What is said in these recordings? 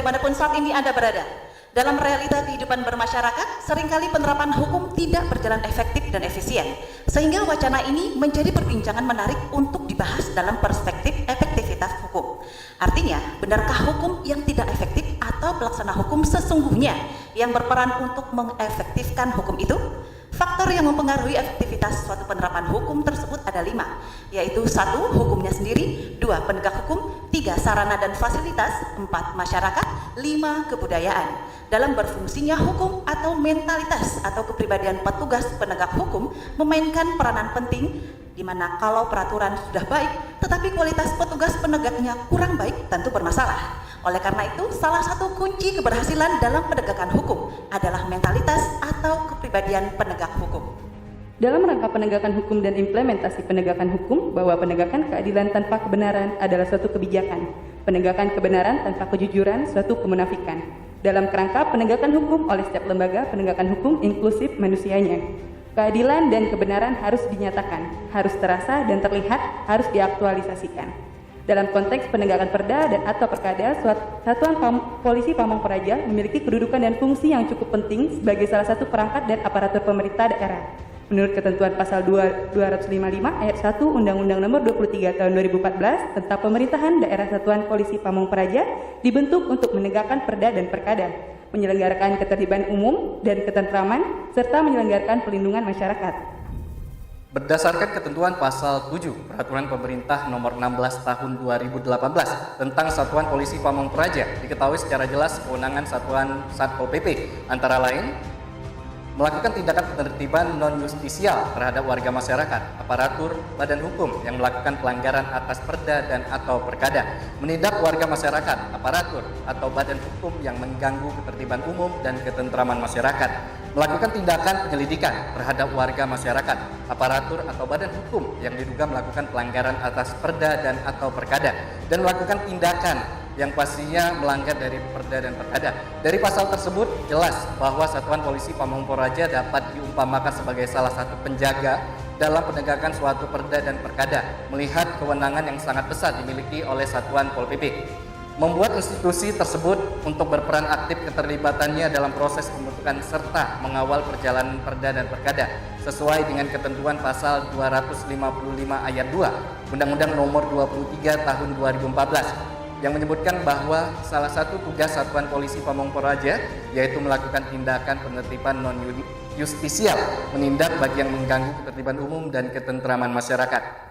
dimanapun saat ini Anda berada. Dalam realita kehidupan bermasyarakat, seringkali penerapan hukum tidak berjalan efektif dan efisien, sehingga wacana ini menjadi perbincangan menarik untuk dibahas dalam perspektif efektivitas hukum. Artinya, benarkah hukum yang tidak efektif atau pelaksana hukum sesungguhnya yang berperan untuk mengefektifkan hukum itu? Faktor yang mempengaruhi efektivitas suatu penerapan hukum tersebut ada 5, yaitu 1. Hukumnya sendiri, 2. Penegak hukum, 3. Sarana dan fasilitas, 4. Masyarakat, 5. Kebudayaan. Dalam berfungsinya hukum atau mentalitas atau kepribadian petugas penegak hukum memainkan peranan penting, di mana kalau peraturan sudah baik, tetapi kualitas petugas penegaknya kurang baik, tentu bermasalah. Oleh karena itu, salah satu kunci keberhasilan dalam penegakan hukum adalah mentalitas atau kepribadian penegak hukum. Dalam rangka penegakan hukum dan implementasi penegakan hukum, bahwa penegakan keadilan tanpa kebenaran adalah suatu kebijakan. Penegakan kebenaran tanpa kejujuran suatu kemunafikan. Dalam kerangka penegakan hukum oleh setiap lembaga penegakan hukum inklusif manusianya. Keadilan dan kebenaran harus dinyatakan, harus terasa dan terlihat, harus diaktualisasikan. Dalam konteks penegakan perda dan atau perkada, Satuan Polisi Pamong Praja memiliki kedudukan dan fungsi yang cukup penting sebagai salah satu perangkat dan aparatur pemerintah daerah. Menurut ketentuan pasal 255 ayat 1 Undang-Undang Nomor 23 Tahun 2014 tentang Pemerintahan Daerah Satuan Polisi Pamong Praja dibentuk untuk menegakkan perda dan perkada, menyelenggarakan ketertiban umum dan ketentraman, serta menyelenggarakan pelindungan masyarakat. Berdasarkan ketentuan pasal 7 Peraturan Pemerintah Nomor 16 Tahun 2018 tentang Satuan Polisi Pamong Praja, diketahui secara jelas kewenangan Satuan Satpol PP antara lain melakukan tindakan penertiban non-justisial terhadap warga masyarakat, aparatur, badan hukum yang melakukan pelanggaran atas perda dan atau perkada, menindak warga masyarakat, aparatur, atau badan hukum yang mengganggu ketertiban umum dan ketentraman masyarakat, melakukan tindakan penyelidikan terhadap warga masyarakat, aparatur, atau badan hukum yang diduga melakukan pelanggaran atas perda dan atau perkada, dan melakukan tindakan yang pastinya melanggar dari perda dan perkada. Dari pasal tersebut jelas bahwa Satuan Polisi Pamong Praja dapat diumpamakan sebagai salah satu penjaga dalam penegakan suatu perda dan perkada, melihat kewenangan yang sangat besar dimiliki oleh Satuan Pol PP. Membuat institusi tersebut untuk berperan aktif keterlibatannya dalam proses pembentukan serta mengawal perjalanan perda dan perkada sesuai dengan ketentuan pasal 255 ayat 2 Undang-Undang Nomor 23 Tahun 2014 yang menyebutkan bahwa salah satu tugas Satuan Polisi Pamong Praja yaitu melakukan tindakan penertiban non-justisial, menindak bagi yang mengganggu ketertiban umum dan ketentraman masyarakat.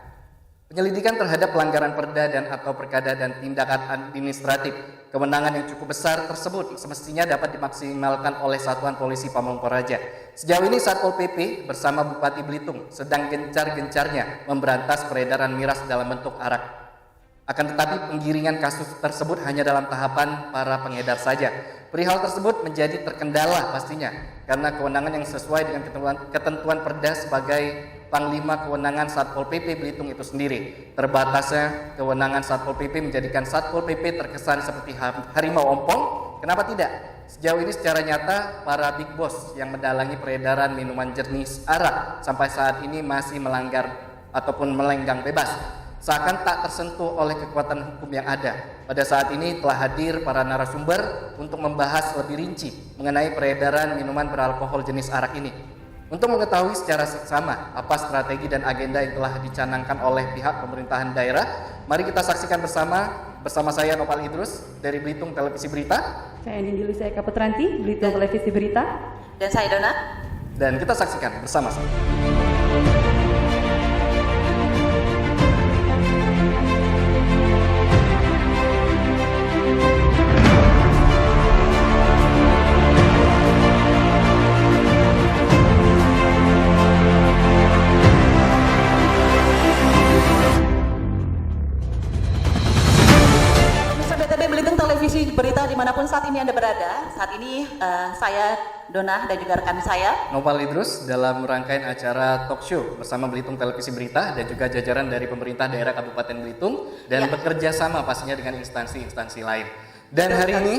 Penyelidikan terhadap pelanggaran perda dan atau perkada dan tindakan administratif, kewenangan yang cukup besar tersebut semestinya dapat dimaksimalkan oleh Satuan Polisi Pamong Praja. Sejauh ini Satpol PP bersama Bupati Belitung sedang gencar-gencarnya memberantas peredaran miras dalam bentuk arak. Akan tetapi penggiringan kasus tersebut hanya dalam tahapan para pengedar saja. Perihal tersebut menjadi terkendala pastinya karena kewenangan yang sesuai dengan ketentuan perda sebagai Panglima Kewenangan Satpol PP Belitung itu sendiri. Terbatasnya kewenangan Satpol PP menjadikan Satpol PP terkesan seperti harimau ompong. Kenapa tidak? Sejauh ini secara nyata para big boss yang mendalangi peredaran minuman jernih arak sampai saat ini masih melanggar ataupun melenggang bebas, seakan tak tersentuh oleh kekuatan hukum yang ada. Pada saat ini telah hadir para narasumber untuk membahas lebih rinci mengenai peredaran minuman beralkohol jenis arak ini. Untuk mengetahui secara seksama apa strategi dan agenda yang telah dicanangkan oleh pihak pemerintahan daerah, mari kita saksikan bersama saya Nopal Idrus dari Belitung Televisi Berita. Saya Nindili Saika Putranti, Belitung Televisi Berita. Dan saya Dona. Dan kita saksikan bersama-sama. Berita dimanapun saat ini Anda berada. Saat ini saya, Dona, dan juga rekan saya Nopal Idrus dalam rangkaian acara talk show bersama Belitung Televisi Berita dan juga jajaran dari pemerintah daerah Kabupaten Belitung dan bekerja sama pastinya dengan instansi-instansi lain. Dan hari ini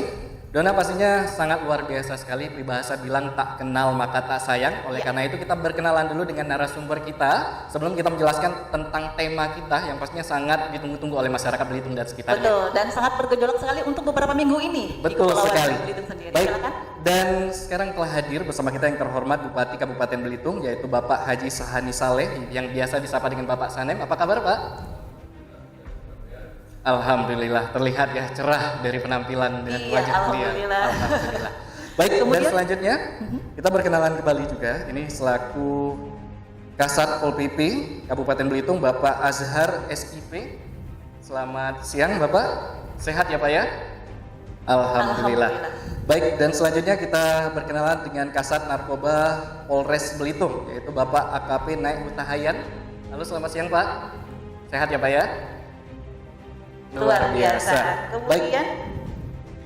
Dona pastinya sangat luar biasa sekali, peribahasa bilang tak kenal maka tak sayang. Oleh karena itu kita berkenalan dulu dengan narasumber kita sebelum kita menjelaskan tentang tema kita yang pastinya sangat ditunggu-tunggu oleh masyarakat Belitung dan sekitarnya. Betul, dan sangat bergejolak sekali untuk beberapa minggu ini. Betul di Kepulauan sekali. Belitung sendiri. Baik, Silakan. dan sekarang telah hadir bersama kita yang terhormat Bupati Kabupaten Belitung, yaitu Bapak Haji Sahani Saleh yang biasa disapa dengan Bapak Sanem. Apa kabar Pak? Alhamdulillah, terlihat ya cerah dari penampilan dengan Iya, wajah beliau. alhamdulillah. Alhamdulillah. Baik, dan Kemudian- selanjutnya kita berkenalan kembali juga. Ini selaku Kasat Pol PP Kabupaten Belitung, Bapak Azhar SIP. Selamat siang Bapak, sehat ya Pak ya? Alhamdulillah. Baik, dan selanjutnya kita berkenalan dengan Kasat Narkoba Polres Belitung, yaitu Bapak AKP Naik Utahayan. Halo, selamat siang Pak. Sehat ya Pak ya? Luar biasa. Baik, Kemudian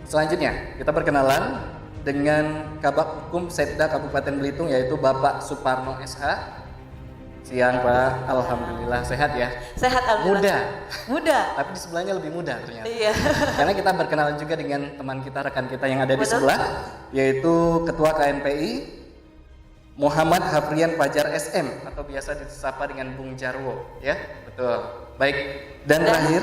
selanjutnya kita berkenalan dengan Kabak Hukum Setda Kabupaten Belitung, yaitu Bapak Suparno SH. Siang Pak, alhamdulillah sehat ya. sehat alhamdulillah. Muda, Muda. tapi di sebelahnya lebih muda ternyata. Iya. Karena kita berkenalan juga dengan teman kita, rekan kita yang ada di Betul. sebelah, yaitu Ketua KNPI Muhammad Hafrian Fajar SM atau biasa disapa dengan Bung Jarwo, ya, betul. Baik, dan terakhir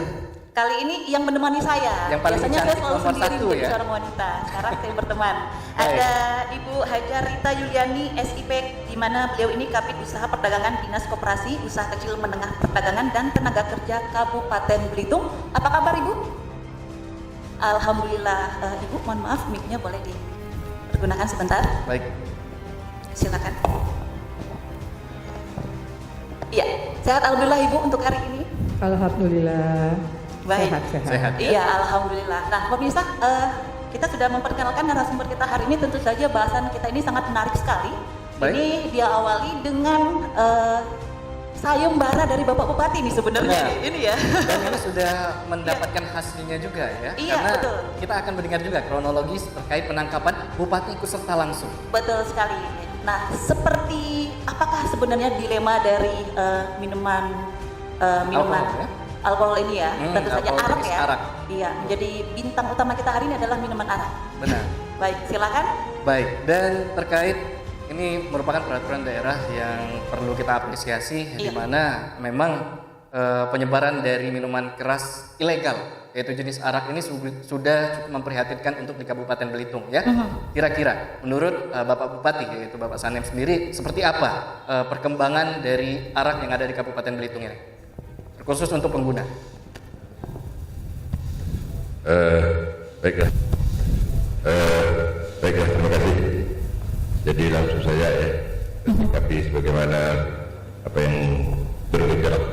Kali ini yang menemani saya. Yang paling Biasanya saya cantik selalu nomor sendiri satu menjadi ya. seorang wanita. Sekarang saya berteman. Baik. Ada Ibu Hajar Rita Yuliani SIP, di mana beliau ini Kabid Usaha Perdagangan Dinas Koperasi, Usaha Kecil Menengah Perdagangan dan Tenaga Kerja Kabupaten Belitung. Apa kabar Ibu? Alhamdulillah. Ibu, mohon maaf, mic-nya boleh dipergunakan sebentar. baik. Silakan. Iya, sehat alhamdulillah Ibu untuk hari ini. Alhamdulillah. Baik. Sehat-sehat. Sehat ya. Iya, alhamdulillah. Nah, pemirsa, kita sudah memperkenalkan narasumber kita hari ini. Tentu saja bahasan kita ini sangat menarik sekali. Baik. Ini dia awali dengan sayembara dari Bapak Bupati nih sebenarnya. Benar. Ini ya. Dan ini sudah mendapatkan hasilnya juga ya. Iya, Karena betul. kita akan mendengar juga kronologis terkait penangkapan Bupati ikut serta langsung. Betul sekali. Nah, seperti apakah sebenarnya dilema dari minuman Alkohol, ya? alkohol ini ya? Tentu saja alkohol arak jenis ya. arak. Iya, menjadi bintang utama kita hari ini adalah minuman arak. Benar. Baik, silakan. Baik, dan terkait ini merupakan peraturan daerah yang perlu kita apresiasi, di Iya. mana memang penyebaran dari minuman keras ilegal, yaitu jenis arak ini sudah cukup memprihatinkan untuk di Kabupaten Belitung ya. Kira-kira menurut Bapak Bupati, yaitu Bapak Sanem sendiri, seperti apa perkembangan dari arak yang ada di Kabupaten Belitung ini? Khusus untuk pengguna. Baiklah. Baiklah, terima kasih. Jadi langsung saja ya, tapi sebagaimana apa yang bergejolak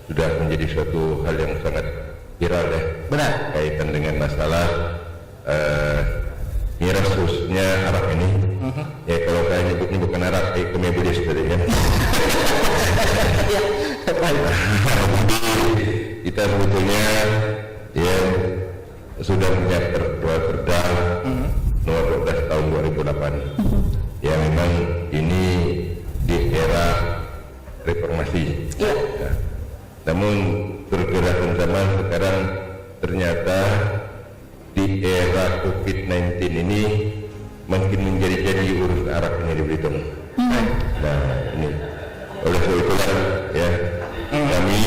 sudah menjadi suatu hal yang sangat viral ya. Benar. Kaitan dengan masalah miras khususnya arak ini. Ya kalau saya nyebutnya bukan arak, kemebelis tadi kan. Kita sebetulnya ya sudah punya perda nomor 12 tahun 2008 ya, memang ini di era reformasi ya. Namun pergerakan zaman sekarang ternyata di era COVID-19 ini makin menjadi urus arak ini di Belitung. Nah ini oleh sebab itulah ya kami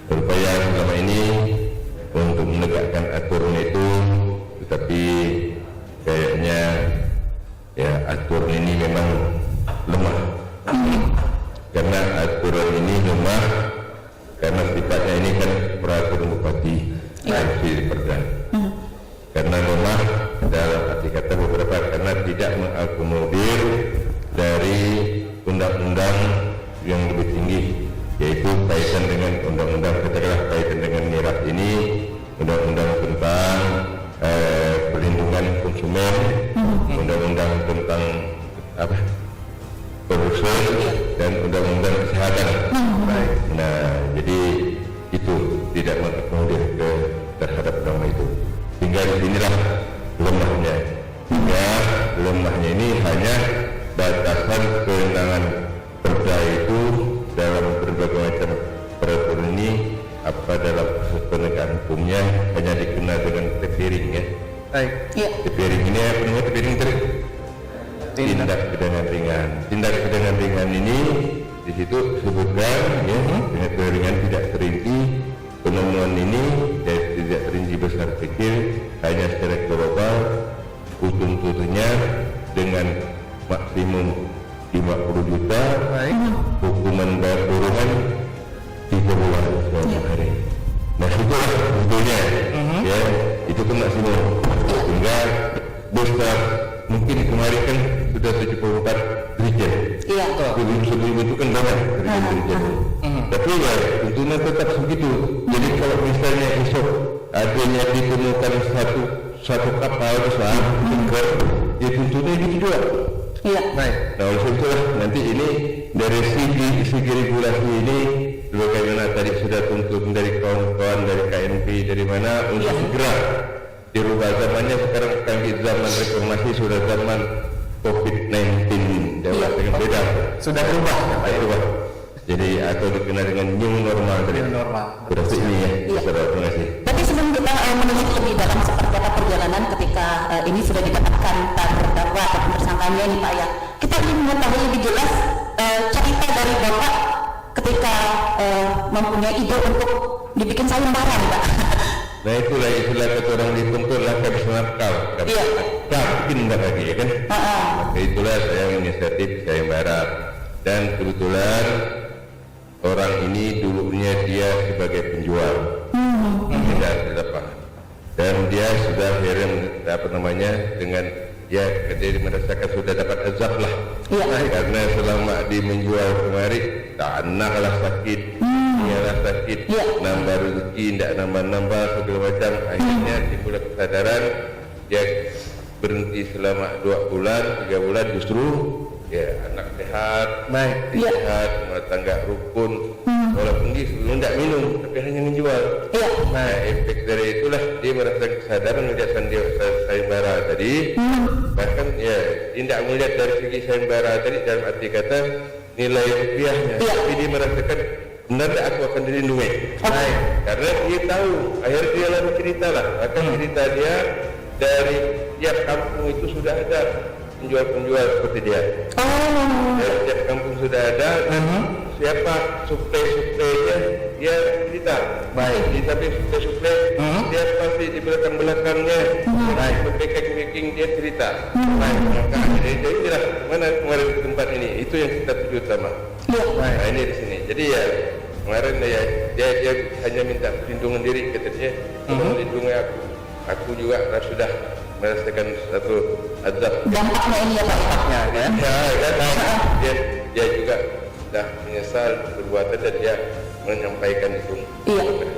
berupaya selama ini untuk menegakkan aturan itu, tetapi kayaknya ya aturan ini memang lemah. Karena aturan ini lemah karena sifatnya ini kan peraturan bupati, harus diperdan. Karena lemah dalam arti kata beberapa karena tidak mengakomodir dari undang-undang yang lebih tinggi, yaitu kaitan dengan undang-undang katakanlah kaitan dengan miras ini, undang-undang tentang perlindungan konsumen, undang-undang tentang apa produsen dan undang-undang kesehatan. Baik. Nah, jadi itu tidak mengakomodir terhadap undang itu. Hingga disinilah lemahnya. Hingga lemahnya ini hanya batasan kewenangan perda itu dalam berbagai macam peraturan ini apa dalam proses penegakan hukumnya hanya dikenal dengan tepering ya. Baik. Iya. Tepering ini apa namanya tepering tindak pidana ringan. Tindak pidana ringan ini di situ disebutkan ya dengan ringan tidak terinci. Penemuan ini tidak terinci besar kecil, hanya secara global tuntutannya dengan maksimum 50 juta, hukuman kurungan 3 bulan selama hari. Nah itulah sebetulnya ya, itu kan maksimum. Sehingga besar mungkin kemarin kan sudah 74 derajat. Iya. Sebelum itu kan banyak derajat. Tapi ya tuntutan tetap segitu. Jadi kalau misalnya esok adanya ditemukan satu kapal besar, ya tuntutannya gitu juga. Iya. Baik. Nah oleh sebab itulah nanti ini dari segi regulasi ini bagaimana tadi sudah tuntut dari kawan-kawan dari KNP dari mana untuk segera dirubah. Zamannya sekarang bukan zaman reformasi, sudah zaman COVID-19 dengan beda. Sudah berubah. Berubah. Jadi atau dikenal dengan new normal tadi. New normal. Berarti ini ya. Terima kasih. Tapi sebelum kita menulis lebih dalam seperti apa perjalanan ketika ini sudah didapatkan terdakwa atau tersangkanya ini Pak ya, kita ingin mengetahui lebih jelas cerita dari Bapak ketika mempunyai ide untuk dibikin sayembara nih Pak. Nah itulah istilah kata orang dituntut lah habis nakal. Iya. Bikin dah lagi ya kan. Maka itulah saya inisiatif sayembara dan kebetulan orang ini dulunya dia sebagai penjual. Tidak dan dia sudah heran dengan dia merasakan sudah dapat azab lah. Karena selama dia menjual kemari anak lah sakit, ialah sakit, nambah rezeki tidak nambah segala macam. Akhirnya timbul kesadaran, dia berhenti selama 2 bulan 3 bulan, justru ya anak sehat, sehat, rumah tangga rukun. Walaupun dia sebelum tidak minum tapi hanya menjual. Nah efek dari itulah dia merasa kesadaran melihat sayembara tadi. Bahkan ya tidak melihat dari segi sayembara tadi dalam arti kata nilai rupiahnya, tapi dia merasakan benar tak aku akan dilindungi. Karena dia tahu akhirnya dia lalu cerita lah, akan cerita dia dari tiap kampung itu sudah ada penjual-penjual seperti dia. Dari tiap kampung sudah ada. Siapa suplai-suplainya dia cerita. Di samping suplai-suplai dia pasti di belakang-belakangnya. Packing dia cerita. Maka jadi jelas mana kemarin tempat ini, itu yang kita tuju utama. Nah ini di sini. Jadi ya kemarin dia hanya minta perlindungan diri, katanya melindungi aku. Aku juga sudah merasakan satu azab. Dampaknya ini ya Pak. Dia juga dah menyesal perbuatan dan dia menyampaikan itu.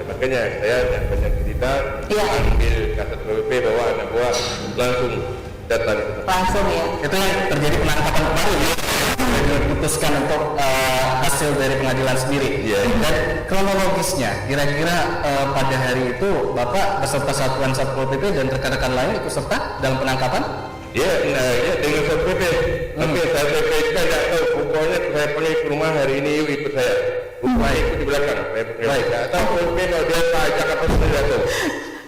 Makanya saya tidak banyak cerita, ambil kasat PPP bawa anak buah langsung datang. Langsung ya. Itu yang terjadi penangkapan kemarin ya. Diputuskan untuk hasil dari pengadilan sendiri. Dan kronologisnya, kira-kira pada hari itu Bapak beserta Satuan Satpol PP dan rekan-rekan lain ikut serta dalam penangkapan? Ya dengan Satpol PP. Oke, Satpol PP juga tidak tahu. Pokoknya saya panggil ke rumah hari ini, yuk ikut saya. Rumah ikut di belakang. Tak tahu Satpol PP kalau dia ajak apa saya tidak tahu.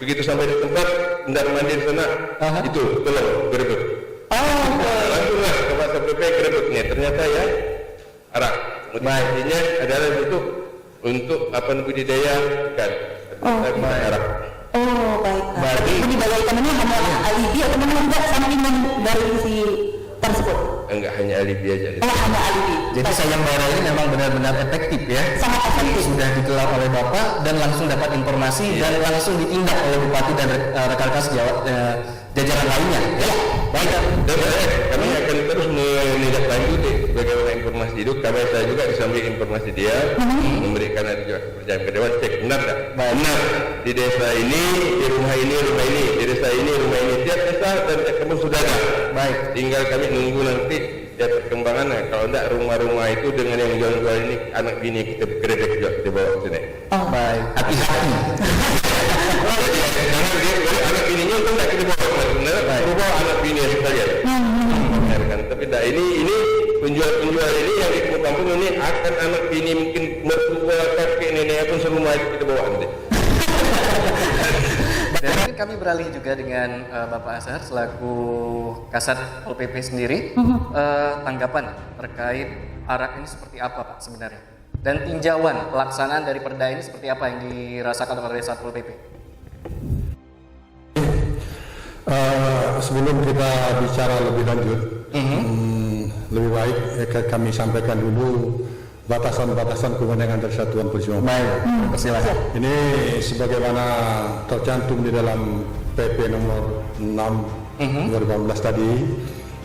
Begitu sampai di tempat, hendak mandi di sana, itu tolong gerebek. Langsunglah ke Satpol PP gerebeknya. Ternyata ya arak. Motivasinya adalah untuk apa budidaya ikan. Arak. Baik. Berarti budidaya ikan ini hanya alibi atau memang tidak sampingan dari si tersebut? Enggak hanya alibi aja. Hanya alibi. Jadi sayembara ini memang benar-benar efektif ya. Sangat efektif. Sudah dikelar oleh Bapak dan langsung dapat informasi dan langsung ditindak oleh Bupati dan rekan-rekan jajaran lainnya. Baik. Dan kami akan terus menindaklanjuti bagaimana informasi itu. Saya juga disambil informasi dia, memberikan juga kepercayaan ke Dewan, cek benar tak? Benar. Di desa ini, di rumah ini, di desa ini, rumah ini, tiap desa dan tiap kampung sudah ada. Baik. Tinggal kami nunggu nanti ya perkembangan. Kalau tidak rumah-rumah itu dengan yang jual-jual ini anak bini kita gerebek juga kita bawa ke sini. Baik. Hati-hati. Anak bininya itu tidak kita bawa. Sebenarnya bawa anak bini saja. Tapi ini penjual-penjual ini yang di kampung ini akan anak ini mungkin mertua kakek nenek pun semua kita bawa nanti. Dan mungkin kami beralih juga dengan Bapak Azhar selaku Kasat Pol PP sendiri, tanggapan terkait arak ini seperti apa Pak sebenarnya? Dan tinjauan pelaksanaan dari perda ini seperti apa yang dirasakan oleh Satpol PP? Sebelum kita bicara lebih lanjut, lebih baik kami sampaikan dulu batasan-batasan kewenangan dari Satuan Polisi Pamung Praja. Persilakan. Ini sebagaimana tercantum di dalam PP nomor 6 2018 tadi,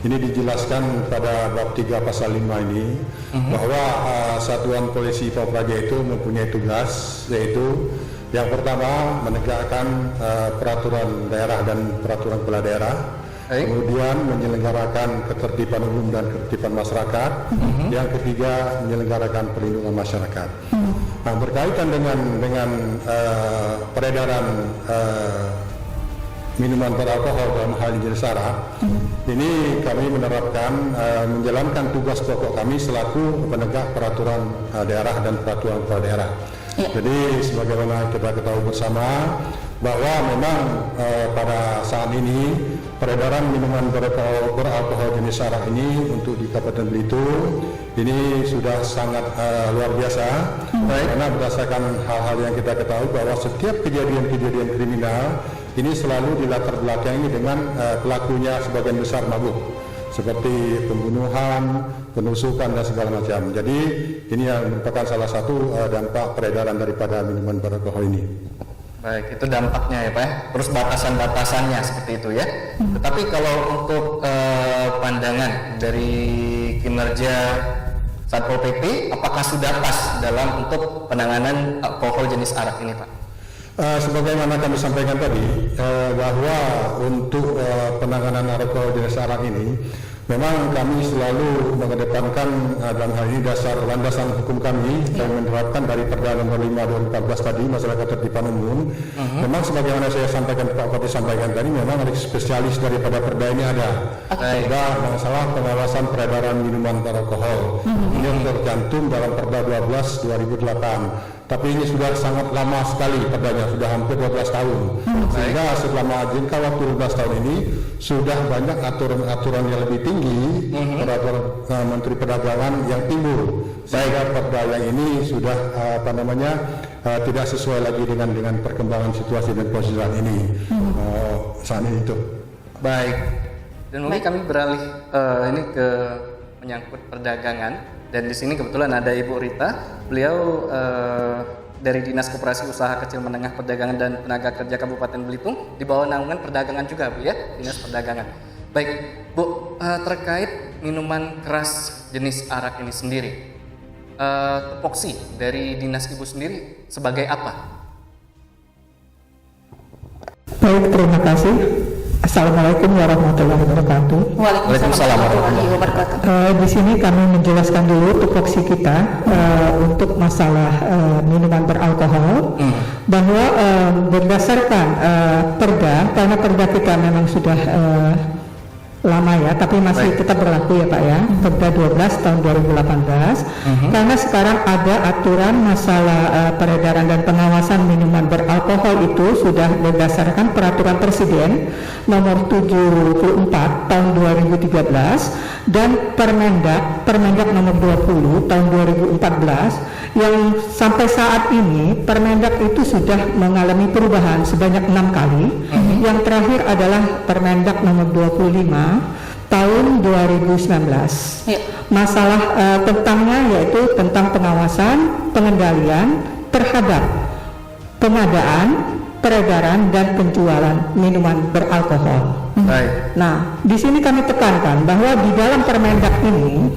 ini dijelaskan pada bab 3 pasal 5 ini bahwa Satuan Polisi Pamung Praja itu mempunyai tugas, yaitu yang pertama menegakkan peraturan daerah dan peraturan kepala daerah. Kemudian menyelenggarakan ketertiban umum dan ketertiban masyarakat. Yang ketiga menyelenggarakan perlindungan masyarakat. Nah, berkaitan dengan peredaran minuman beralkohol dalam hal jenis arak, ini kami menerapkan menjalankan tugas pokok kami selaku penegak peraturan daerah dan peraturan kepala daerah. Jadi sebagaimana kita ketahui bersama bahwa memang pada saat ini peredaran minuman beralkohol jenis arak ini untuk di Kabupaten Belitung ini sudah sangat luar biasa. Karena berdasarkan hal-hal yang kita ketahui bahwa setiap kejadian-kejadian kriminal ini selalu dilatar belakangi dengan pelakunya sebagian besar mabuk, seperti pembunuhan, penusukan dan segala macam. Jadi ini yang merupakan salah satu dampak peredaran daripada minuman beralkohol ini. Baik, itu dampaknya ya Pak. Terus batasan-batasannya seperti itu ya. Tetapi kalau untuk pandangan dari kinerja Satpol PP, apakah sudah pas dalam untuk penanganan alkohol jenis arak ini Pak? Sebagaimana kami sampaikan tadi, bahwa untuk penanganan alkohol jenis arak ini memang kami selalu mengedepankan dalam hal ini dasar landasan hukum kami yang menerapkan dari Perda nomor 5 2014 tadi, masalah ketertiban umum. Memang sebagaimana saya sampaikan, Pak Bupati sampaikan tadi, memang ada spesialis daripada Perda ini ada. Perda masalah pengawasan peredaran minuman beralkohol. Ini yang tercantum dalam Perda 12 2008. Tapi ini sudah sangat lama sekali perdanya, sudah hampir 12 tahun. Sehingga selama jangka waktu 12 tahun ini sudah banyak aturan-aturan yang lebih tinggi peraturan Menteri Perdagangan yang timbul. Sehingga perda yang ini sudah tidak sesuai lagi dengan perkembangan situasi dan posisi saat ini. Saat ini itu. Baik. Dan mungkin kami beralih ini ke menyangkut perdagangan. Dan di sini kebetulan ada Ibu Rita, beliau dari Dinas Koperasi Usaha Kecil Menengah Perdagangan dan Tenaga Kerja Kabupaten Belitung, di bawah naungan perdagangan juga Bu ya, Dinas Perdagangan. Baik Bu, terkait minuman keras jenis arak ini sendiri, tupoksi dari Dinas Ibu sendiri sebagai apa? Baik, terima kasih. Assalamualaikum warahmatullahi wabarakatuh. Waalaikumsalam warahmatullahi wabarakatuh. Di sini kami menjelaskan dulu tupoksi kita untuk masalah minuman beralkohol, bahwa berdasarkan perda, karena perda kita memang sudah lama ya, tapi masih tetap berlaku ya Pak ya, Perda 12 tahun 2018. Karena sekarang ada aturan masalah peredaran dan pengawasan minuman beralkohol itu sudah berdasarkan peraturan Presiden nomor 74 tahun 2013 dan Permendak nomor 20 tahun 2014, yang sampai saat ini Permendak itu sudah mengalami perubahan sebanyak 6 kali. Yang terakhir adalah Permendak nomor 25 tahun 2019. Masalah tentangnya yaitu tentang pengawasan, pengendalian terhadap pengadaan, peredaran dan penjualan minuman beralkohol. Nah, di sini kami tekankan bahwa di dalam Permendak ini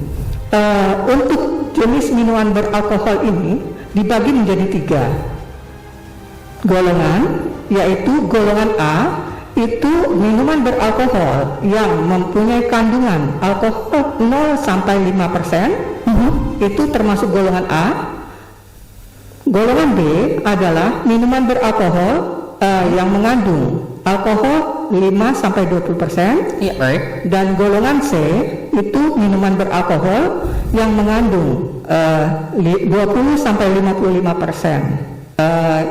untuk jenis minuman beralkohol ini dibagi menjadi 3 golongan, yaitu golongan A itu minuman beralkohol yang mempunyai kandungan alkohol 0 sampai 5%, itu termasuk golongan A. Golongan B adalah minuman beralkohol yang mengandung alkohol 5-20%. Iya. Baik. Dan golongan C itu minuman beralkohol yang mengandung 20-55%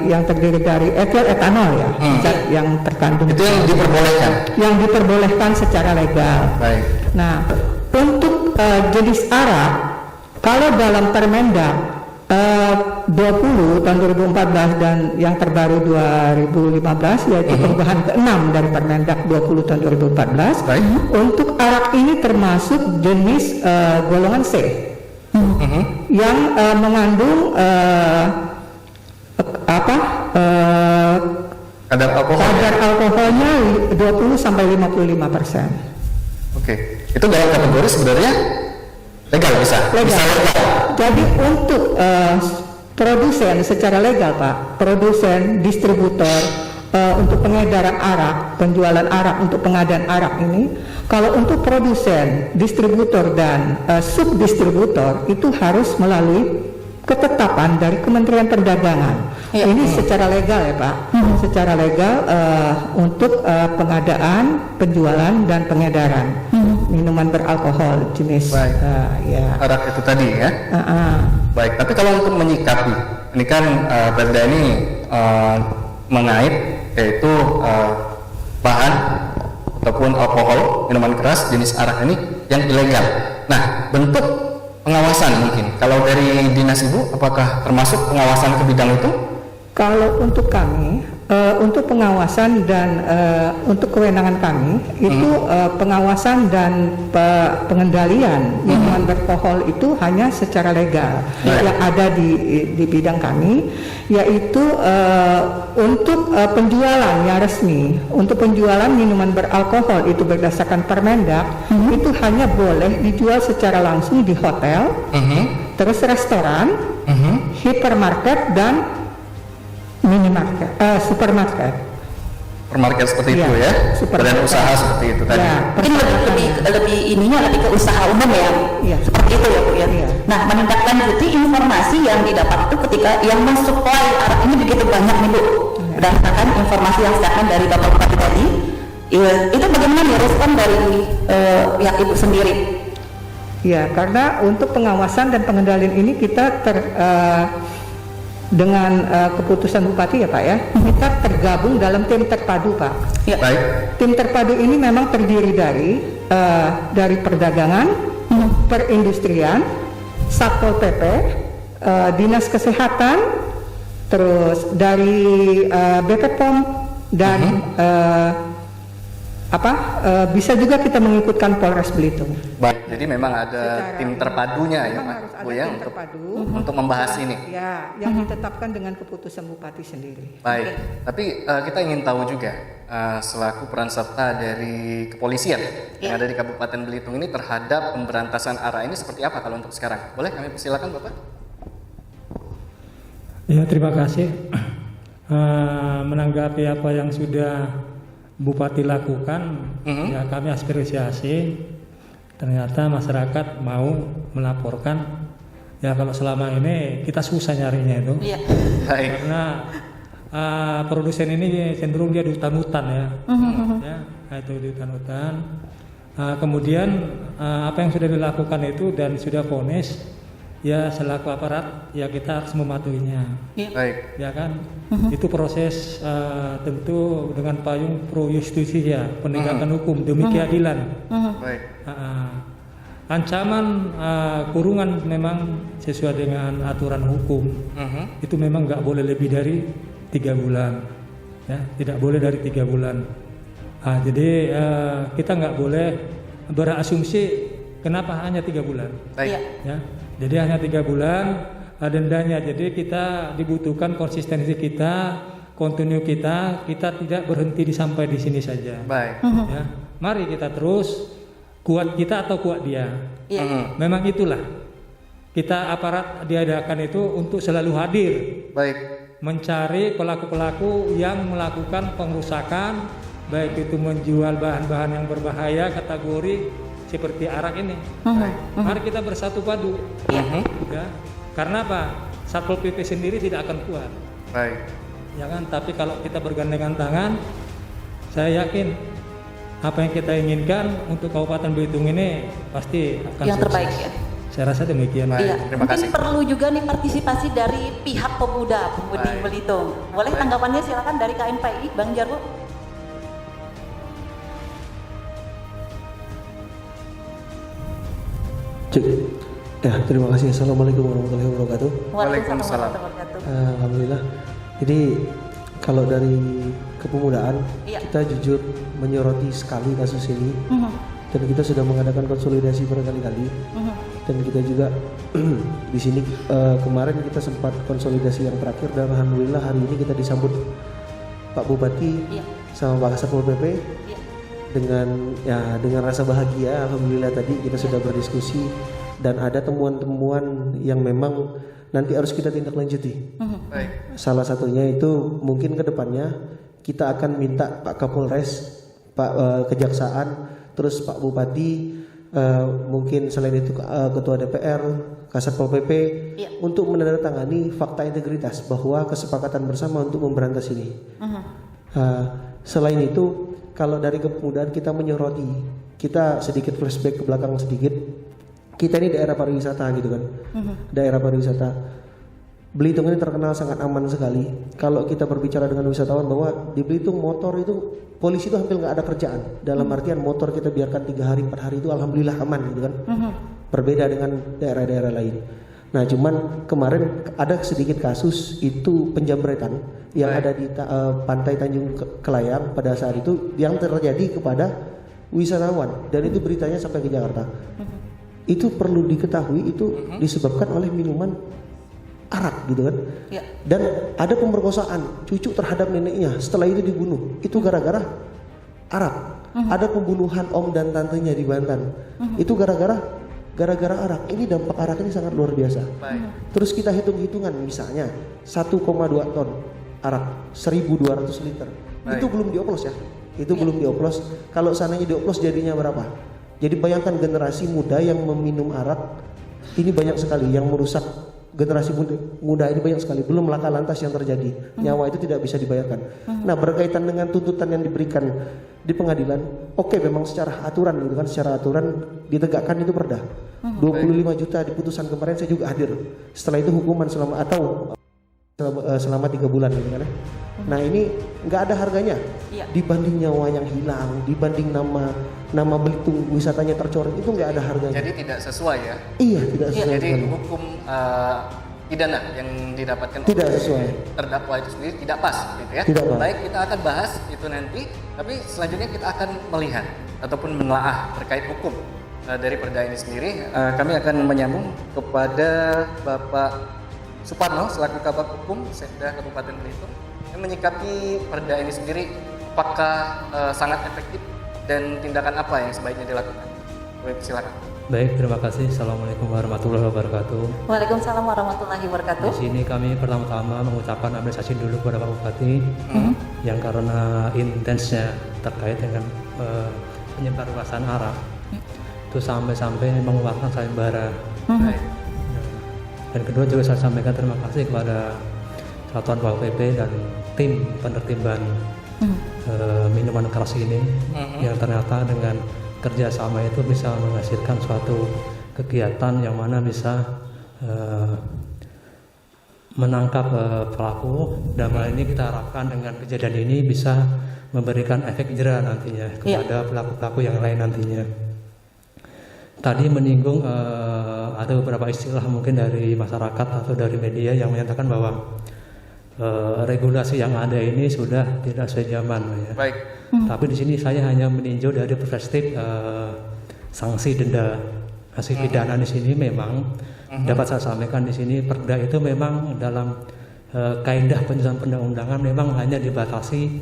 yang terdiri dari etil etanol ya, zat yang terkandung Itu yang diperbolehkan. yang diperbolehkan secara legal. Baik. Nah, untuk jenis arak, kalau dalam Permendak 20 tahun 2014 dan yang terbaru 2015 yaitu perubahan ke-6 dari Permendak 20 tahun 2014, Baik. untuk arak ini termasuk jenis golongan C yang mengandung Kadar alkohol. kadar alkoholnya 20-55%. Oke. Itu dalam kategori sebenarnya legal bisa. Legal. Bisa legal. Jadi untuk produsen secara legal Pak, produsen, distributor untuk pengedaran arak, penjualan arak untuk pengadaan arak ini, kalau untuk produsen, distributor dan subdistributor itu harus melalui ketetapan dari Kementerian Perdagangan. Iya. Ini secara legal ya Pak, secara legal untuk pengadaan, penjualan dan pengedaran minuman beralkohol jenis Baik. ya. Arak itu tadi ya. Baik, tapi kalau untuk menyikapi, ini kan Perda ini mengait yaitu bahan ataupun alkohol, minuman keras jenis arak ini yang ilegal. Nah, bentuk pengawasan mungkin, kalau dari Dinas Ibu, apakah termasuk pengawasan ke bidang itu? Kalau untuk kami, untuk pengawasan dan untuk kewenangan kami itu pengawasan dan pengendalian minuman beralkohol itu hanya secara legal yang ada di bidang kami, yaitu untuk penjualan yang resmi, untuk penjualan minuman beralkohol itu berdasarkan Permendak itu hanya boleh dijual secara langsung di hotel, terus restoran, hipermarket dan minimarket, supermarket. Supermarket seperti itu Iya, ya, supermarket. badan usaha seperti itu tadi. Ya, Mungkin lebih ke usaha umum ya, Iya. seperti itu ya Bu ya. Iya. Nah, menindaklanjuti informasi yang didapat itu ketika yang mensuplai arak ini begitu banyak nih Bu, berdasarkan informasi yang sedangkan dari Bapak Bupati tadi, itu bagaimana nih respon dari pihak Ibu sendiri? Ya, karena untuk pengawasan dan pengendalian ini kita dengan keputusan Bupati ya Pak ya, kita tergabung dalam tim terpadu Pak. Ya. Baik. Tim terpadu ini memang terdiri dari perdagangan, perindustrian, Satpol PP, Dinas Kesehatan, terus dari BP POM dan bisa juga kita mengikutkan Polres Belitung. Baik, jadi memang ada Secara tim ini terpadunya ya, memang Pak harus Bu ada ya, tim terpadu untuk membahas ini. ya yang ditetapkan dengan keputusan Bupati sendiri. Baik, tapi kita ingin tahu juga selaku peran serta dari kepolisian yang ada di Kabupaten Belitung ini terhadap pemberantasan arak ini seperti apa kalau untuk sekarang? Boleh kami persilakan Bapak? Ya, terima kasih. Menanggapi apa yang sudah Bupati lakukan, ya kami apresiasi. Ternyata masyarakat mau melaporkan. Ya kalau selama ini kita susah nyarinya itu, Iya. Baik. karena produsen ini cenderung dia di hutan-hutan ya, ya itu di hutan-hutan. Kemudian apa yang sudah dilakukan itu dan sudah vonis, ya selaku aparat ya kita harus mematuhinya. Baik. Ya kan, itu proses tentu dengan payung pro justisia, penegakan hukum demi keadilan. Baik. Ancaman kurungan memang sesuai dengan aturan hukum, itu memang nggak boleh lebih dari 3 bulan, ya tidak boleh dari 3 bulan. Jadi kita nggak boleh berasumsi kenapa hanya 3 bulan. Baik. Ya, jadi hanya 3 bulan dendanya. Jadi kita dibutuhkan konsistensi kita, kontinu kita tidak berhenti sampai di sini saja. Baik. Ya, mari kita terus, kuat kita atau kuat dia. Memang itulah kita aparat diadakan itu untuk selalu hadir, Baik. mencari pelaku-pelaku yang melakukan pengrusakan, baik itu menjual bahan-bahan yang berbahaya kategori seperti arak ini. Mari kita bersatu padu. Ya. Karena apa? Satpol PP sendiri tidak akan kuat. Baik. Ya kan? Tapi kalau kita bergandengan tangan, saya yakin apa yang kita inginkan untuk Kabupaten Belitung ini pasti akan Yang sukses. terbaik ya. Saya rasa demikian. Baik, Iya, terima mungkin kasih. perlu juga nih partisipasi dari pihak pemuda Pemudi Baik. Belitung. Boleh Baik. tanggapannya silakan dari KNPI, Bang Jarwo. Cek. Ya, terima kasih. Assalamualaikum warahmatullahi wabarakatuh. Waalaikumsalam. warahmatullahi wabarakatuh. Alhamdulillah. Jadi kalau dari kepemudaan, Iya. kita jujur menyoroti sekali kasus ini, Mhm, dan kita sudah mengadakan konsolidasi berkali-kali. mhm. Dan kita juga di sini kemarin kita sempat konsolidasi yang terakhir, dan alhamdulillah hari ini kita disambut Pak Bupati Iya. sama Pak Kasat Pol PP Iya. dengan rasa bahagia. Alhamdulillah tadi kita sudah berdiskusi dan ada temuan-temuan yang memang nanti harus kita tindak lanjuti. Baik. Salah satunya itu mungkin ke depannya kita akan minta Pak Kapolres, Pak Kejaksaan, terus Pak Bupati, mungkin selain itu Ketua DPR, Kasat Pol PP, Iya. untuk menandatangani fakta integritas bahwa kesepakatan bersama untuk memberantas ini. Selain itu, kalau dari kepemudaan kita menyoroti, kita sedikit flashback ke belakang sedikit. Kita ini daerah pariwisata gitu kan, daerah pariwisata. Belitung ini terkenal sangat aman sekali. Kalau kita berbicara dengan wisatawan bahwa di Belitung motor itu polisi itu hampir nggak ada kerjaan. Dalam artian motor kita biarkan 3 hari 4 hari itu alhamdulillah aman gitu kan. Berbeda dengan daerah-daerah lain. Nah cuman kemarin ada sedikit kasus itu penjamretan yang ada di pantai Tanjung Kelayang pada saat itu yang terjadi kepada wisatawan, dan itu beritanya sampai ke Jakarta. Itu perlu diketahui itu disebabkan oleh minuman arak gitu kan. Iya. Dan ada pemerkosaan cucu terhadap neneknya, setelah itu dibunuh. Itu gara-gara arak. Ada pembunuhan om dan tantenya di Banten. Itu gara-gara arak. Ini dampak arak ini sangat luar biasa. Baik. Terus kita hitung-hitungan misalnya 1,2 ton arak, 1.200 liter. Baik. Itu belum dioplos ya. Itu belum dioplos. Kalau sananya dioplos jadinya berapa? Jadi bayangkan generasi muda yang meminum arak ini banyak sekali yang merusak. Generasi muda ini banyak sekali, belum laka lantas yang terjadi, nyawa itu tidak bisa dibayarkan. Nah berkaitan dengan tuntutan yang diberikan di pengadilan, oke, memang secara aturan gitu kan, secara aturan ditegakkan itu perda 25 juta di putusan kemarin, saya juga hadir. Setelah itu hukuman selama 3 bulan gitu kan ya. Nah ini nggak ada harganya. Iya. Dibanding nyawa yang hilang, dibanding nama Belitung wisatanya tercoreng, itu nggak ada harganya. Jadi tidak sesuai ya. Iya, tidak sesuai. Jadi sekali. hukum pidana yang didapatkan Tidak oleh sesuai. terdakwa itu sendiri tidak pas gitu ya. Tidak pas. Baik, kita akan bahas itu nanti, tapi selanjutnya kita akan melihat ataupun menelaah terkait hukum dari perda ini sendiri. Kami akan menyambung kepada Bapak Suparno selaku Kabag Hukum Sekda Kabupaten Belitung yang menyikapi perda ini sendiri, apakah sangat efektif dan tindakan apa yang sebaiknya dilakukan. Silakan. Baik, terima kasih. Assalamualaikum warahmatullahi wabarakatuh. Waalaikumsalam warahmatullahi wabarakatuh. Di sini kami pertama-tama mengucapkan apresiasi dulu kepada Pak Bupati yang karena intensnya terkait dengan penyebarluasan arak itu sampai mengeluarkan sayembara. Baik. Dan kedua juga saya sampaikan terima kasih kepada Satuan Pol PP dan tim penertiban minuman keras ini yang ternyata dengan kerjasama itu bisa menghasilkan suatu kegiatan yang mana bisa menangkap pelaku, dan hal ini kita harapkan dengan kejadian ini bisa memberikan efek jera nantinya kepada pelaku-pelaku yang lain nantinya. Tadi menyinggung ada beberapa istilah mungkin dari masyarakat atau dari media yang menyatakan bahwa regulasi yang ada ini sudah tidak sesuai zaman ya. Baik. Tapi di sini saya hanya meninjau dari perspektif sanksi denda. Sanksi pidana di sini memang dapat saya sampaikan di sini, perda itu memang dalam kaidah penyusunan perundang-undangan memang hanya dibatasi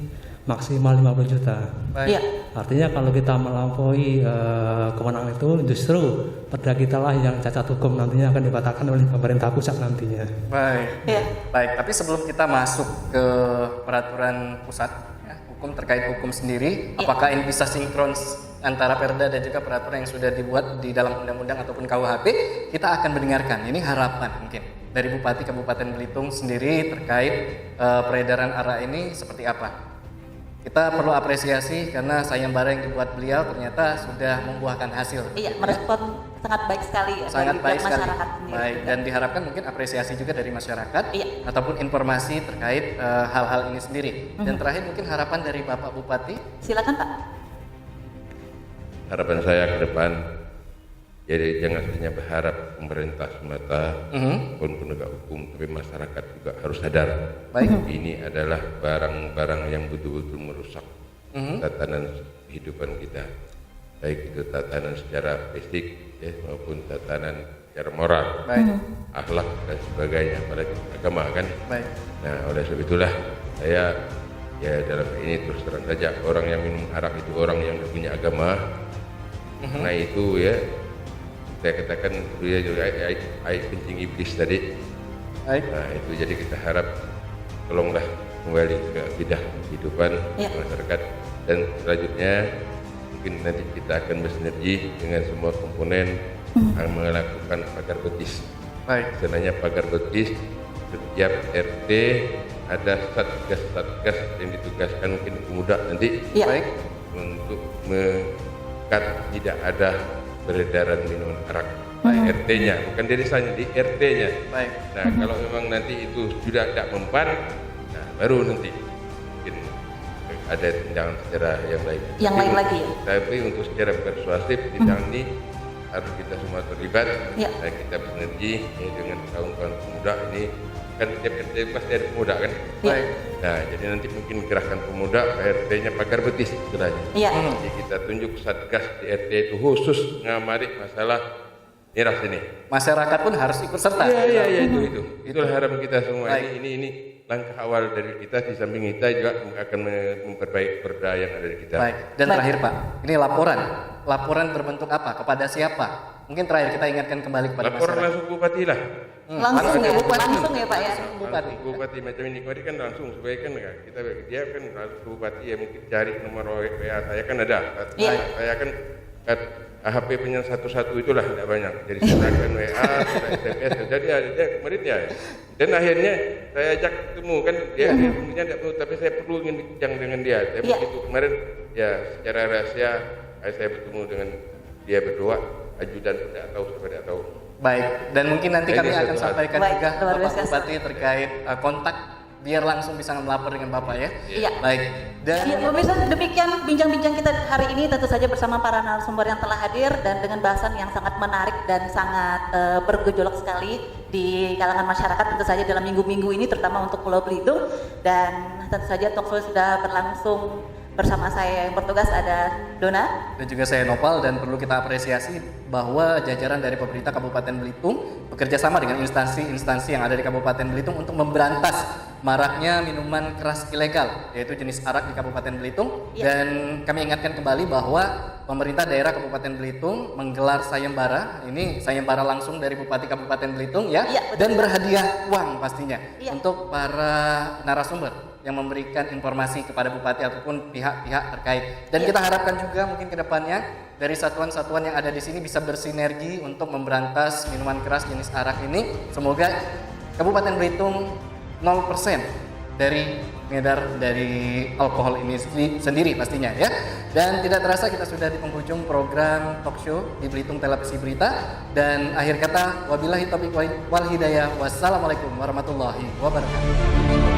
maksimal 50 juta. Baik. Iya. Artinya kalau kita melampaui kewenangan itu, justru perda kita lah yang cacat hukum nantinya akan dibatalkan oleh pemerintah pusat nantinya. Baik. Iya. Baik, tapi sebelum kita masuk ke peraturan pusat ya, hukum terkait hukum sendiri, apakah ini bisa sinkron antara perda dan juga peraturan yang sudah dibuat di dalam undang-undang ataupun KUHP? Kita akan mendengarkan. Ini harapan mungkin dari Bupati Kabupaten Belitung sendiri terkait peredaran arak ini seperti apa? kita perlu apresiasi karena sayembara yang dibuat beliau ternyata sudah membuahkan hasil. Iya, merespon sangat baik sekali ya, Sangat dari baik pihak sekali. masyarakat sendiri. Baik, dan diharapkan mungkin apresiasi juga dari masyarakat Iya. ataupun informasi terkait hal-hal ini sendiri. Dan terakhir mungkin harapan dari Bapak Bupati. Silakan Pak. Harapan saya ke depan, jadi jangan hanya berharap pemerintah semata maupun penegak hukum, tapi masyarakat juga harus sadar. Baik. Ini adalah barang-barang yang betul-betul merusak tatanan kehidupan kita, baik itu tatanan secara fisik ya, maupun tatanan secara moral, Baik. akhlak dan sebagainya, apalagi agama kan. Baik. Nah, oleh sebab itulah saya ya dalam ini terus terang saja, orang yang minum arak itu orang yang tidak punya agama. Nah itu ya saya katakan dia juga air kencing iblis tadi. Baik. Nah itu jadi kita harap tolonglah kembali ke akidah kehidupan Ya. masyarakat, dan selanjutnya mungkin nanti kita akan bersinergi dengan semua komponen yang melakukan pagar betis. Baik. Sebenarnya pagar betis setiap RT ada satgas yang ditugaskan mungkin pemuda nanti Iya. Baik. untuk mengikat tidak ada peredaran minuman arak. RT-nya, bukan di desanya, di RT-nya. Baik. Nah, kalau memang nanti itu sudah tidak mempan, nah baru nanti mungkin ada tindakan secara yang lain. Yang Tapi lain lagi ya? Tapi untuk secara persuasif tindakan ini harus kita semua terlibat. Ya. Nah, kita bersinergi dengan kawan-kawan pemuda ini, kan tiap RT pasti ada pemuda kan. Baik. Nah, jadi nanti mungkin gerakan pemuda RT-nya pagar betis istilahnya. Iya. Jadi kita tunjuk satgas di RT itu khusus ngamari masalah miras ini. Masyarakat pun harus ikut serta. Iya itu. Itulah harapan kita semua. Baik. Ini langkah awal dari kita, di samping kita juga akan memperbaiki perda yang ada di kita. Baik. Dan Baik. terakhir Pak, ini laporan. Laporan berbentuk apa? Kepada siapa? Mungkin terakhir kita ingatkan kembali kepada Laporan masyarakat. langsung ke bupati lah. Langsung ya, Bupati. langsung ya Pak ya. Bupati. Langsung ke bupati macam ini kemarin kan langsung supaya kan kita dia kan langsung ke bupati ya, mungkin cari nomor WA saya kan ada. Iya. Saya kan HP punya satu-satu itulah tidak banyak. Jadi saya akan WA, saya SMS, jadi ada dia kemarin ya. Dan akhirnya saya ajak ketemu kan dia punya tidak perlu, tapi saya perlu ingin bincang dengan dia. Saya Iya. begitu kemarin ya secara rahasia saya bertemu dengan dia berdua, ajudan pun tidak tahu, siapa tidak tahu. Baik. Dan mungkin nanti Ini kami akan satu hal. sampaikan Baik, juga luar Bapak biasa. Bupati terkait kontak biar langsung bisa melapor dengan Bapak ya. Iya. Baik. Dan Ya, pemirsa, demikian bincang-bincang kita hari ini, tentu saja bersama para narasumber yang telah hadir dan dengan bahasan yang sangat menarik dan sangat bergejolak sekali di kalangan masyarakat, tentu saja dalam minggu-minggu ini, terutama untuk Pulau Belitung. Dan tentu saja talkshow sudah berlangsung. Bersama saya yang bertugas ada Dona. dan juga saya Nopal, dan perlu kita apresiasi bahwa jajaran dari pemerintah Kabupaten Belitung bekerja sama dengan instansi-instansi yang ada di Kabupaten Belitung untuk memberantas maraknya minuman keras ilegal, yaitu jenis arak di Kabupaten Belitung. Ya. Dan kami ingatkan kembali bahwa pemerintah daerah Kabupaten Belitung menggelar sayembara, ini sayembara langsung dari Bupati Kabupaten Belitung ya, Iya, betul. dan berhadiah uang pastinya Iya. untuk para narasumber yang memberikan informasi kepada Bupati ataupun pihak-pihak terkait. Dan kita harapkan juga mungkin ke depannya dari satuan-satuan yang ada di sini bisa bersinergi untuk memberantas minuman keras jenis arak ini. Semoga Kabupaten Belitung 0% dari ngedar dari alkohol ini sendiri pastinya ya. Dan tidak terasa kita sudah di penghujung program talk show di Belitung Televisi Berita, dan akhir kata wabillahi taufiq wal hidayah, wassalamualaikum warahmatullahi wabarakatuh.